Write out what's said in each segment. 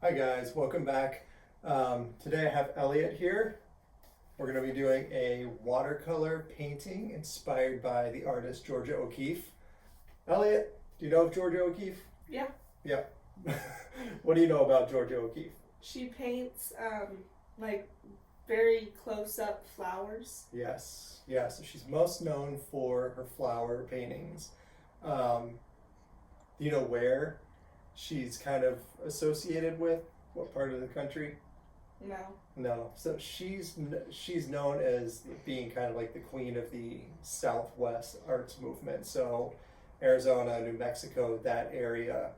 Hi guys, welcome back. Today I have Elliot here. We're going to be doing a watercolor painting inspired by the artist Georgia O'Keeffe. Elliot, do you know of Georgia O'Keeffe? Yeah. Yeah. What do you know about Georgia O'Keeffe? She paints like very close up flowers. Yes, yeah, so she's most known for her flower paintings. Um, do you know where she's kind of associated with? What part of the country? No. No, so she's known as being kind of like the queen of the Southwest arts movement. So Arizona, New Mexico, that area.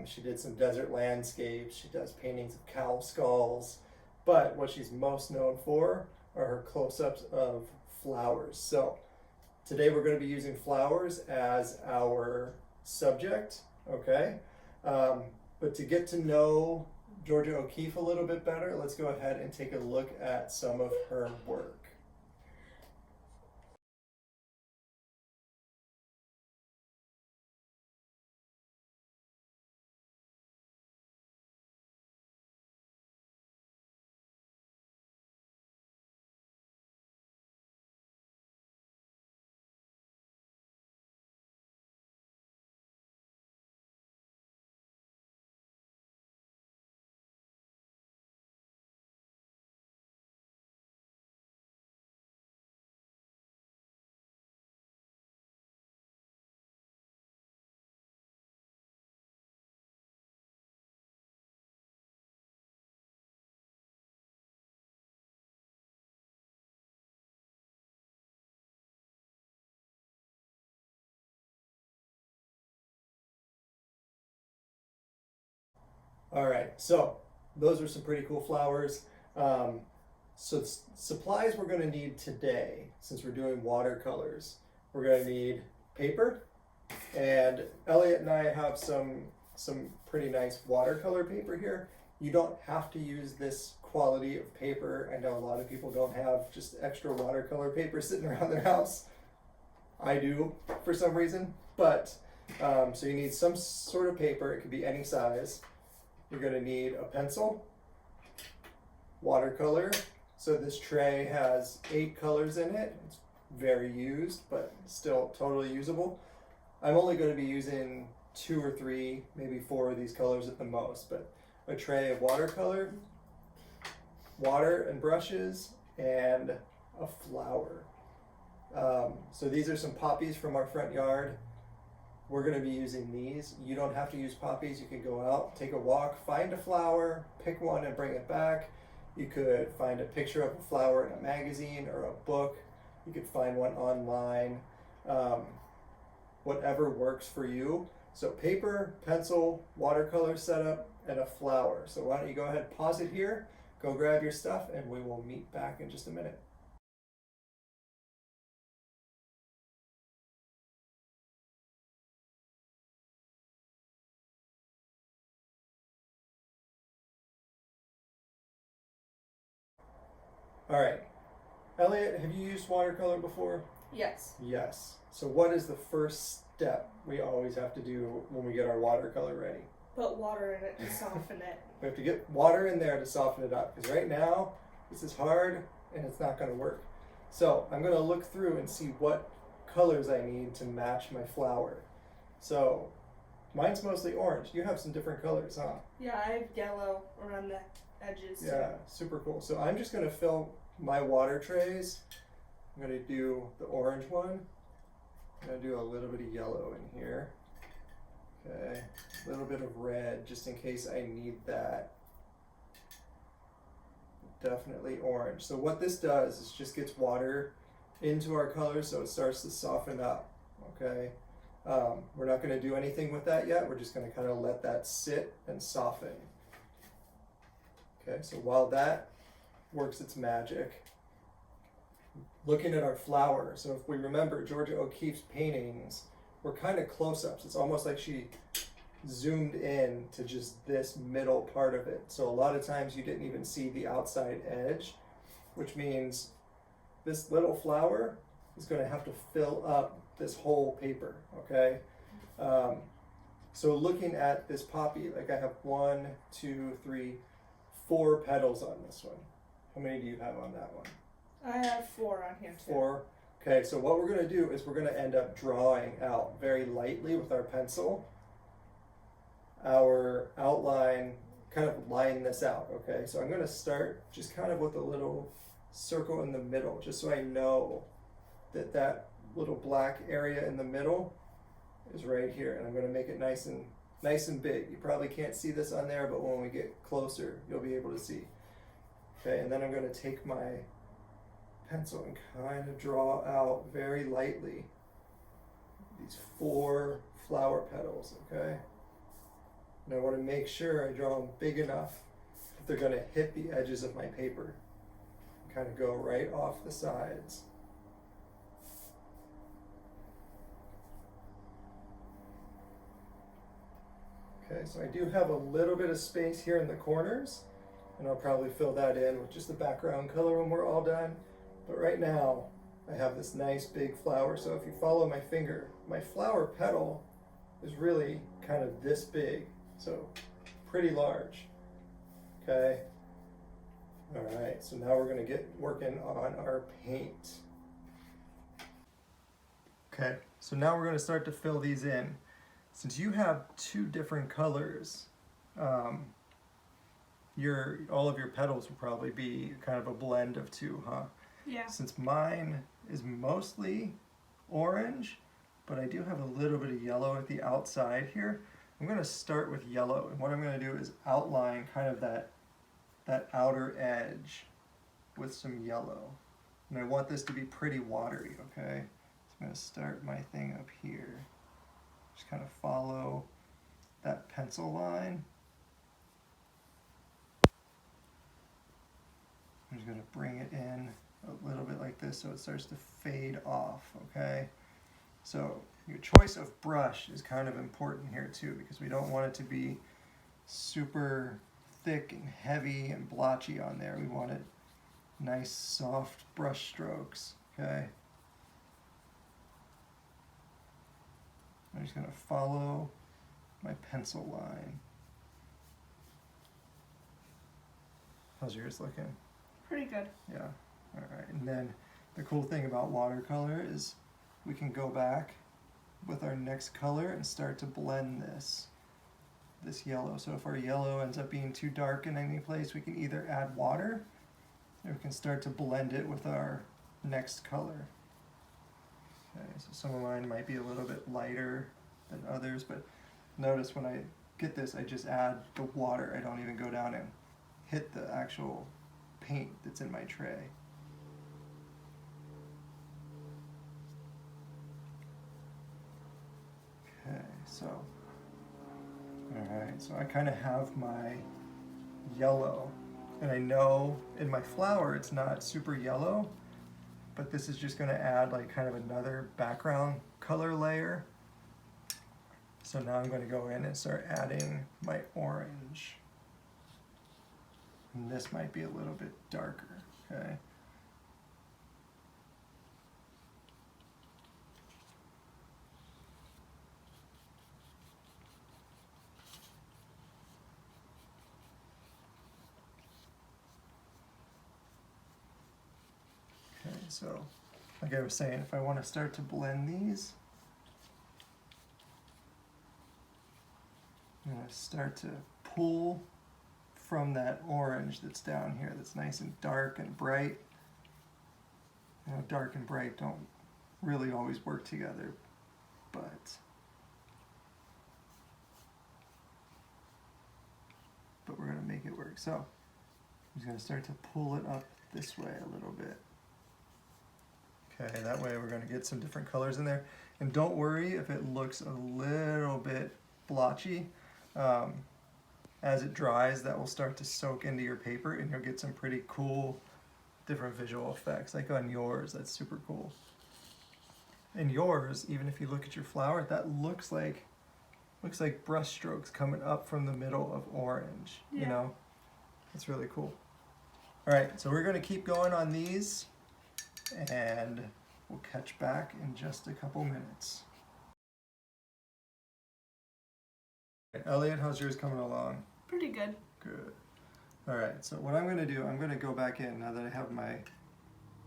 She did some desert landscapes. She does paintings of cow skulls, but what she's most known for are her close-ups of flowers. So today we're going to be using flowers as our subject. Okay, but to get to know Georgia O'Keeffe a little bit better, let's go ahead and take a look at some of her work. All right, so those are some pretty cool flowers. Um, supplies we're going to need today, since we're doing watercolors, we're going to need paper, and Elliot and I have some pretty nice watercolor paper here. You don't have to use this quality of paper. I know a lot of people don't have just extra watercolor paper sitting around their house. I do for some reason, but so you need some sort of paper. It could be any size. You're going to need a pencil, watercolor. So this tray has 8 colors in it. It's very used, but still totally usable. I'm only going to be using 2 or 3, maybe 4 of these colors at the most, but a tray of watercolor, water and brushes, and a flower. So these are some poppies from our front yard. We're going to be using these. You don't have to use poppies. You can go out, take a walk, find a flower, pick one and bring it back. You could find a picture of a flower in a magazine or a book. You could find one online. Whatever works for you. So paper, pencil, watercolor setup, and a flower. So why don't you go ahead, pause it here, go grab your stuff, and we will meet back in just a minute. All right. Elliot, have you used watercolor before? Yes. Yes. So what is the first step we always have to do when we get our watercolor ready? Put water in it to soften it. We have to get water in there to soften it up, because right now this is hard and it's not going to work. So I'm going to look through and see what colors I need to match my flower. So mine's mostly orange. You have some different colors, huh? Yeah, I have yellow around the edges. Yeah, super cool. So I'm just going to fill my water trays. I'm going to do the orange one. I'm going to do a little bit of yellow in here. Okay, a little bit of red just in case I need that. Definitely orange. So what this does is just gets water into our color so it starts to soften up. Okay, we're not going to do anything with that yet. We're just going to kind of let that sit and soften. Okay, so while that works its magic, looking at our flower. So if we remember Georgia O'Keeffe's paintings were kind of close-ups. It's almost like she zoomed in to just this middle part of it. So a lot of times you didn't even see the outside edge, which means this little flower is going to have to fill up this whole paper, okay? So looking at this poppy, like I have 1, 2, 3, 4 petals on this one. How many do you have on that one? I have 4 on here too. 4. Okay, so what we're going to do is we're going to end up drawing out very lightly with our pencil our outline, kind of line this out, okay? So I'm going to start just kind of with a little circle in the middle, just so I know that that little black area in the middle is right here, and I'm going to make it nice and big. You probably can't see this on there, but when we get closer, you'll be able to see. Okay, and then I'm going to take my pencil and kind of draw out very lightly these 4 flower petals, okay? And I want to make sure I draw them big enough that they're going to hit the edges of my paper. Kind of go right off the sides. Okay, so I do have a little bit of space here in the corners, and I'll probably fill that in with just the background color when we're all done. But right now, I have this nice big flower, so if you follow my finger, my flower petal is really kind of this big, so pretty large. Okay. All right, so now we're going to get working on our paint. Okay, so now we're going to start to fill these in. Since you have 2 different colors, all of your petals will probably be kind of a blend of 2, huh? Yeah. Since mine is mostly orange, but I do have a little bit of yellow at the outside here, I'm going to start with yellow, and what I'm going to do is outline kind of that outer edge with some yellow. And I want this to be pretty watery, okay? So I'm going to start my thing up here. Just kind of follow that pencil line. I'm just going to bring it in a little bit like this so it starts to fade off, okay? So your choice of brush is kind of important here too, because we don't want it to be super thick and heavy and blotchy on there. We want it nice soft brush strokes, okay? I'm just going to follow my pencil line. How's yours looking? Pretty good. Yeah, all right. And then the cool thing about watercolor is we can go back with our next color and start to blend this yellow. So if our yellow ends up being too dark in any place, we can either add water or we can start to blend it with our next color. Okay, so some of mine might be a little bit lighter than others, but notice when I get this, I just add the water. I don't even go down and hit the actual paint that's in my tray. Okay, so, alright, so I kind of have my yellow, and I know in my flower it's not super yellow, but this is just going to add like kind of another background color layer. So now I'm going to go in and start adding my orange. And this might be a little bit darker, okay? Okay, so like I was saying, if I want to start to blend these, I'm going to start to pull from that orange that's down here that's nice and dark and bright. You know, dark and bright don't really always work together, but we're going to make it work. So I'm just going to start to pull it up this way a little bit. Okay, that way we're going to get some different colors in there. And don't worry if it looks a little bit blotchy. As it dries, that will start to soak into your paper and you'll get some pretty cool different visual effects. Like on yours, that's super cool. In yours, even if you look at your flower, that looks like brush strokes coming up from the middle of orange. Yeah. You know, it's really cool. All right, so we're going to keep going on these and we'll catch back in just a couple minutes. Elliot, how's yours coming along? Pretty good. Good. All right, so what I'm going to do, I'm going to go back in now that I have my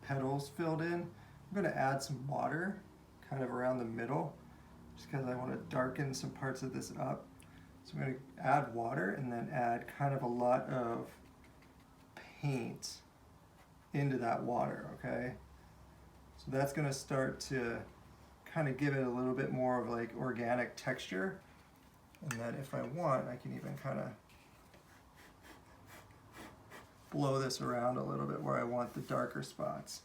petals filled in. I'm going to add some water kind of around the middle just because I want to darken some parts of this up. So I'm going to add water and then add kind of a lot of paint into that water, okay? So that's going to start to kind of give it a little bit more of like organic texture. And then if I want, I can even kind of blow this around a little bit where I want the darker spots.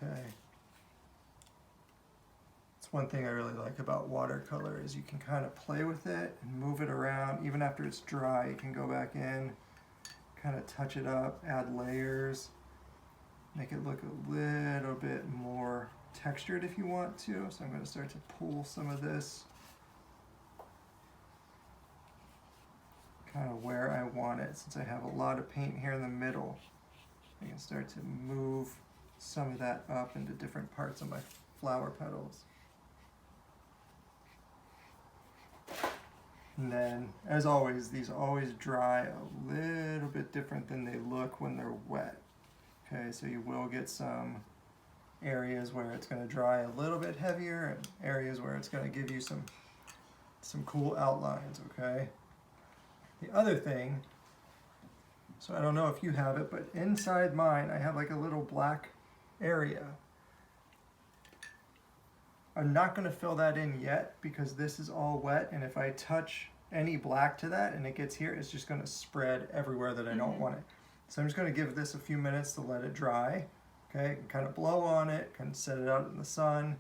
Okay. It's one thing I really like about watercolor is you can kind of play with it and move it around. Even after it's dry, you can go back in, kind of touch it up, add layers, make it look a little bit more textured if you want to. So I'm going to start to pull some of this kind of where I want it. Since I have a lot of paint here in the middle, I can start to move some of that up into different parts of my flower petals. And then, as always, these always dry a little bit different than they look when they're wet. Okay, so you will get some areas where it's going to dry a little bit heavier and areas where it's going to give you some cool outlines, okay? The other thing, so I don't know if you have it, but inside mine I have like a little black area. I'm not going to fill that in yet because this is all wet, and if I touch any black to that and it gets here, it's just going to spread everywhere that I don't want it. So I'm just going to give this a few minutes to let it dry. Okay, and kind of blow on it, kind of set it out in the sun.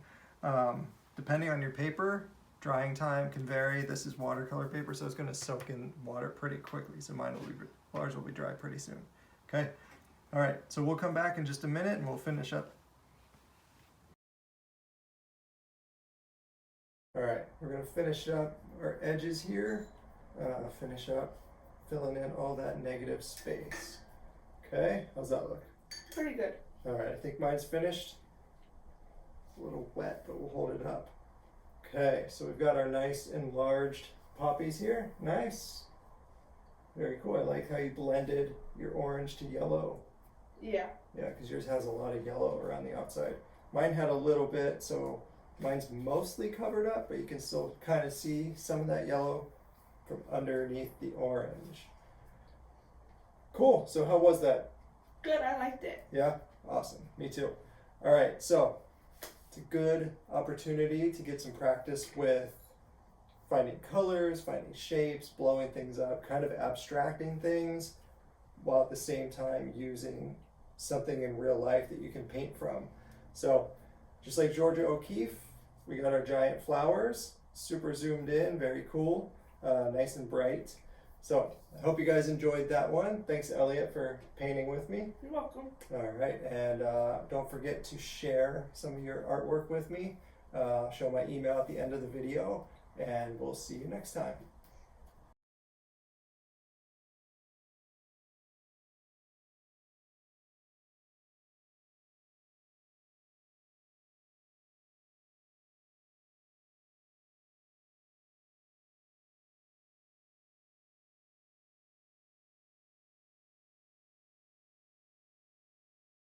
Depending on your paper, drying time can vary. This is watercolor paper, so it's going to soak in water pretty quickly. So ours will be dry pretty soon. Okay, all right. So we'll come back in just a minute and we'll finish up. All right, we're going to finish up our edges here. Finish up filling in all that negative space. Okay, how's that look? Pretty good. All right, I think mine's finished. It's a little wet, but we'll hold it up. Okay, so we've got our nice enlarged poppies here. Nice. Very cool. I like how you blended your orange to yellow. Yeah. Yeah, because yours has a lot of yellow around the outside. Mine had a little bit, so mine's mostly covered up, but you can still kind of see some of that yellow from underneath the orange. Cool. So how was that? Good, I liked it. Yeah? Awesome. Me too. All right, so it's a good opportunity to get some practice with finding colors, finding shapes, blowing things up, kind of abstracting things, while at the same time using something in real life that you can paint from. So just like Georgia O'Keeffe, we got our giant flowers, super zoomed in, very cool, nice and bright. So I hope you guys enjoyed that one. Thanks, Elliot, for painting with me. You're welcome. All right, and don't forget to share some of your artwork with me. Show my email at the end of the video, and we'll see you next time.